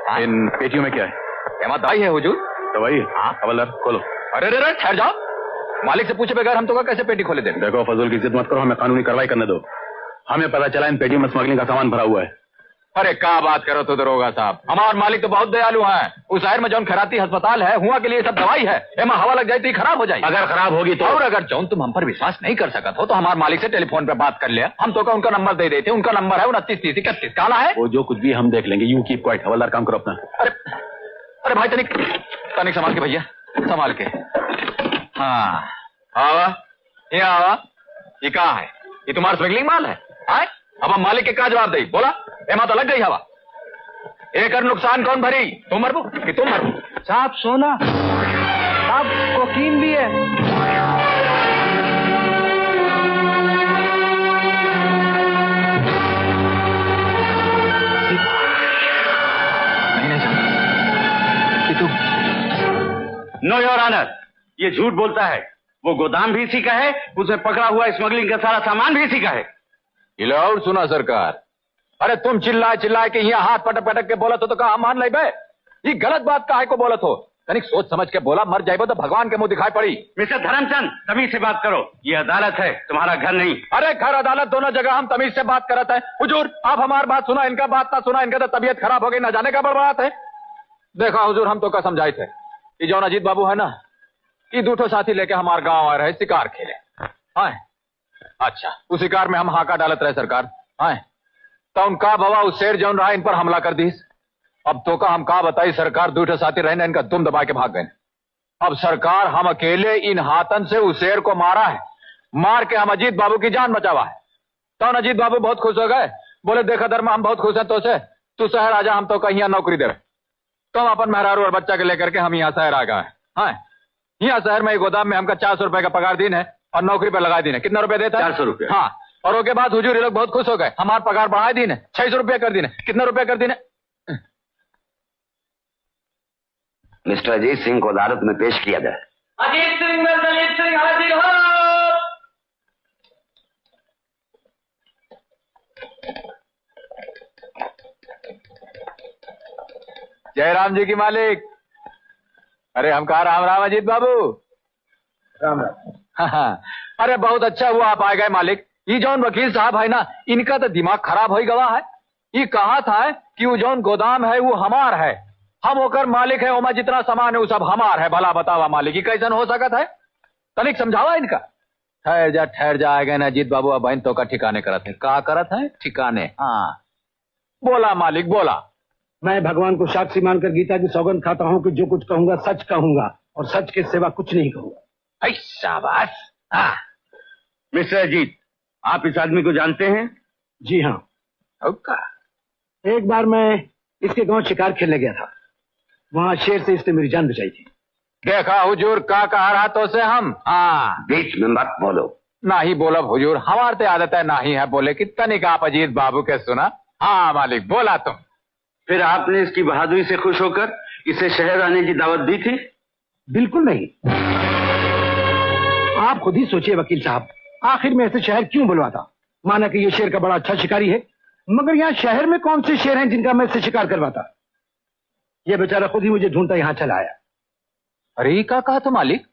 इन पेटियों में क्या है? एमा दवाई है हुजूर। दवाई? हाँ। हवलदार खोलो। अरे रे ठहर जाओ, मालिक से पूछे बगैर हम तो कैसे पेटी खोले दें? देखो फजूल की जिद मत करो, हमें कानूनी कार्रवाई करने दो। हमें पता चला इन पेटियों में स्मगलिंग का सामान भरा हुआ है। अरे क्या बात करो तो दरोगा साहब, हमारे मालिक तो बहुत दयालु हैं। उस शहर में जौन खराती अस्पताल है हुआ के लिए सब दवाई है, एमा हवा लग जाती खराब हो जाएगी। अगर खराब होगी तो? और अगर जौन तुम हम पर विश्वास नहीं कर सकत हो तो हमारे मालिक से टेलीफोन पे बात कर लिया, हम तो का उनका नंबर दे देते। उनका नंबर है 2930 काला है। वो जो कुछ भी हम देख लेंगे, यू कीप क्वाइट। हवलदार काम करो अपना। अरे भाई तनिक संभाल के भैया, संभाल के। हाँ आवा, ये आवा, ये कहा है? ये तुम्हारा स्मगलिंग माल है? आए? अब हम मालिक के क्या जवाब दे? बोला एमा तो लग गई हवा। एक नुकसान कौन भरी? तुम मरबू कि तुम मरबू? साहब सोना, साहब कोकीन भी है। नहीं तुम। नो योर ऑनर, ये झूठ बोलता है। वो गोदाम भी इसी का है, उसे पकड़ा हुआ स्मगलिंग का सारा सामान भी इसी का है। और सुना सरकार, अरे तुम चिल्लाए कि यहाँ हाथ पटक पटक के बोलत हो तो कहा मान ले बे? ये गलत बात काहे को बोलत हो? तनिक सोच समझ के बोला, मर जाइबो तो भगवान के मुंह दिखाई पड़ी। मिस्टर धर्मचंद, तमीज से बात करो, ये अदालत है, तुम्हारा घर नहीं। अरे घर अदालत दोनों जगह हम तमीज से बात करते हैं। हुजूर आप हमारी बात सुना, इनका बात ना सुना, इनका तो तबीयत खराब हो गई, ना जाने का बड़बड़ात है। देखा हुजूर, हम तो क्या समझाए थे कि जौन अजीत बाबू है ना, ये दूठो साथी लेके हमारे गांव आ रहे शिकार खेले। हाँ अच्छा, उस शिकार में हम हाका डालत रहे सरकार। हाँ तो उनका भवा उस शेर जौन रहा इन पर हमला कर दी। अब तो का हम का बताई सरकार, दूठो साथी रहने इनका दुम दबा के भाग गए। अब सरकार हम अकेले इन हाथन से उस शेर को मारा है, मार के हम अजीत बाबू की जान बचावा है। तो अजीत बाबू बहुत खुश हो गए, बोले देखा धर्मा हम बहुत खुश हैं तो से, तू शहर आजा, हम तो कहीं नौकरी दे। तो हम अपन मेहरारू और बच्चा के लेकर के हम यहाँ शहर आ गए। हाँ यहाँ शहर में गोदाम में हमका 400 रुपए का पगार दिन है और नौकरी पर लगा दिन है। कितना रुपए देता है? 400 रुपए। हाँ, और उसके बाद हुजूर ये लोग बहुत खुश हो गए, हमारा पगार बढ़ा दिन है, 600 रुपया कर दिन है। कितना रुपया कर दिन है? मिस्टर अजीत सिंह को अदालत में पेश किया जाए। अजीत सिंह में दलित सिंह हाजिर हो। जय राम जी की मालिक। अरे हम कहा राम राम अजीत बाबू। राम राम। हाँ, अरे बहुत अच्छा हुआ आप आ गए मालिक। ये जौन वकील साहब है ना, इनका तो दिमाग खराब हो गवा है। ये कहा था कि वो जौन गोदाम है वो हमार है, हम होकर मालिक है, ओमा जितना सामान है वो सब हमार है। भला बतावा मालिक, ये कैसन हो सकता है? तनिक समझावा इनका। ठहर जा आएगा ना अजीत बाबू, अब बहन तो का ठिकाने करत है। का करत है? ठिकाने। हाँ बोला मालिक बोला। मैं भगवान को साक्षी मानकर गीता की सौगंध खाता हूँ कि जो कुछ कहूंगा सच कहूंगा और सच के सिवा कुछ नहीं कहूंगा। शाबाश। हाँ मिस्टर अजीत, आप इस आदमी को जानते हैं? जी हाँ। एक बार मैं इसके गांव शिकार खेलने गया था, वहां शेर से इसने मेरी जान बचाई थी। देखा हुजूर का कहा रहा तो से हम। हाँ बीच में मत बोलो। ना ही बोलब हुजूर, हमारे तो आदत है ना ही है बोले। कितना नहीं आप अजीत बाबू के सुना। हाँ मालिक बोला तुम। फिर आपने इसकी बहादुरी से खुश होकर इसे शहर आने की दावत दी थी? बिल्कुल नहीं। आप खुद ही सोचिए वकील साहब, आखिर में ऐसे शहर क्यों बुलवाता? माना कि ये शेर का बड़ा अच्छा शिकारी है, मगर यहाँ शहर में कौन से शेर हैं जिनका मैं इससे शिकार करवाता? ये बेचारा खुद ही मुझे ढूंढता यहाँ चला आया। अरे क्या कहा तो मालिक,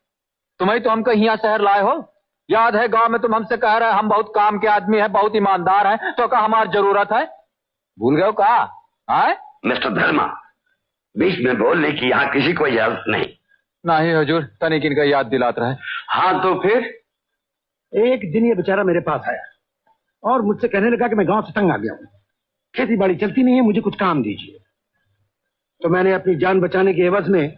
तुम्हें तो हमको यहाँ शहर लाए हो। याद है गांव में तुम हमसे कह रहे हम बहुत काम के आदमी है, बहुत ईमानदार हैं, तो कहा हमारी जरूरत है। भूल गए हो कहा? मिस्टर धर्मा, बीच में बोलने की यहाँ किसी को इजाजत नहीं। नहीं हुजूर, तनिक इनका याद दिलात रहे। हाँ तो फिर? एक दिन ये बेचारा मेरे पास आया और मुझसे कहने लगा कि मैं गांव से तंग आ गया हूँ, खेती बाड़ी चलती नहीं है, मुझे कुछ काम दीजिए। तो मैंने अपनी जान बचाने के एवज में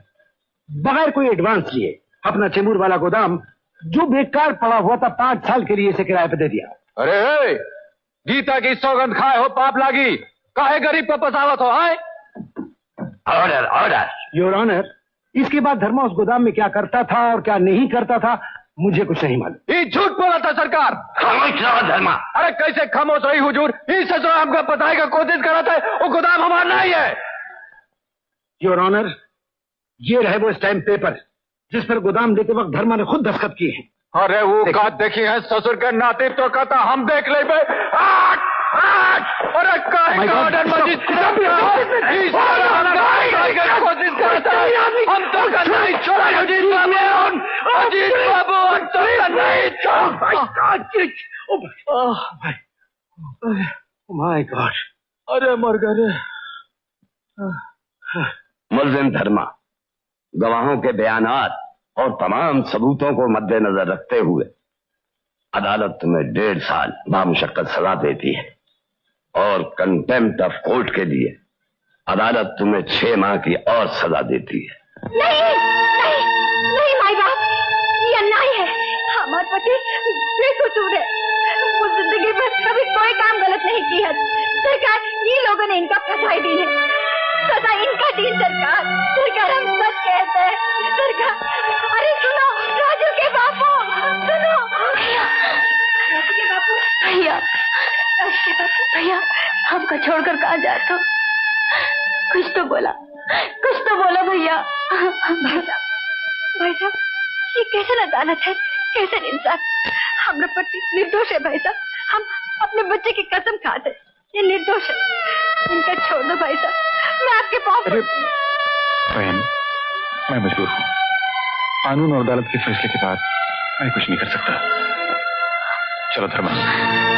बगैर कोई एडवांस लिए अपना चेंबूर वाला गोदाम जो बेकार पड़ा हुआ था 5 साल के लिए इसे किराए पे दे दिया। अरे गीता की सौगंध खाए हो पाप लागी, काहे गरीब का पसावत हो? आए ऑर्डर ऑर्डर। योर ऑनर, इसके बाद धर्मा उस गोदाम में क्या करता था और क्या नहीं करता था मुझे कुछ नहीं मालूम। ये झूठ बोला था सरकार। खामोश रहो धर्मा। अरे कैसे खामोश रही हुजूर? ये सच हमको बताने का कोशिश करा था, वो गोदाम हमारा नहीं है। योर ऑनर, ये रहे वो स्टैम्प पेपर जिस पर गोदाम देते वक्त धर्मा ने खुद दस्तखत किए हैं। अरे वो का देखी है ससुर के नाते तो कहता हम देख ले। अरे हम तो कर नहीं छोड़ा अजीत बाबू, अजीत बाबू हम तो कर नहीं माय गॉड, अरे मर गए। मुल्जिम धर्मा, गवाहों के बयानात और तमाम सबूतों को मद्देनजर रखते हुए अदालत तुम्हें 1.5 साल बामुशक्कत सजा देती है और कंटेम्प्ट ऑफ कोर्ट के लिए अदालत तुम्हें 6 माह की और सजा देती है। नहीं नहीं नहीं माई बाप, ये अन्याय है। हमारे पति बेकसूर है, वो जिंदगी में कभी कोई काम गलत नहीं की है। सरकार ये लोगों ने इनका फंसाई दी है, सजा इनका दी सरकार। सरकार हम सच कहते हैं सरकार। अरे सुनो राजू के बापू, सुनो राजू के बापू, भैया राजू के बापू, भैया हमको छोड़कर कहाँ जाते हो? कुछ तो बोला भैया। भाई साहब ये कैसे नदानत है, कैसे इंसान। हमारा पति निर्दोष है भाई साहब, हम अपने बच्चे की कसम खाते, ये निर्दोष है। इनका छोड़ दो भाई साहब, मैं आपके पास। बहन, मैं मजबूर हूँ, कानून और अदालत के फैसले के बाद मैं कुछ नहीं कर सकता। चलो धर्मा।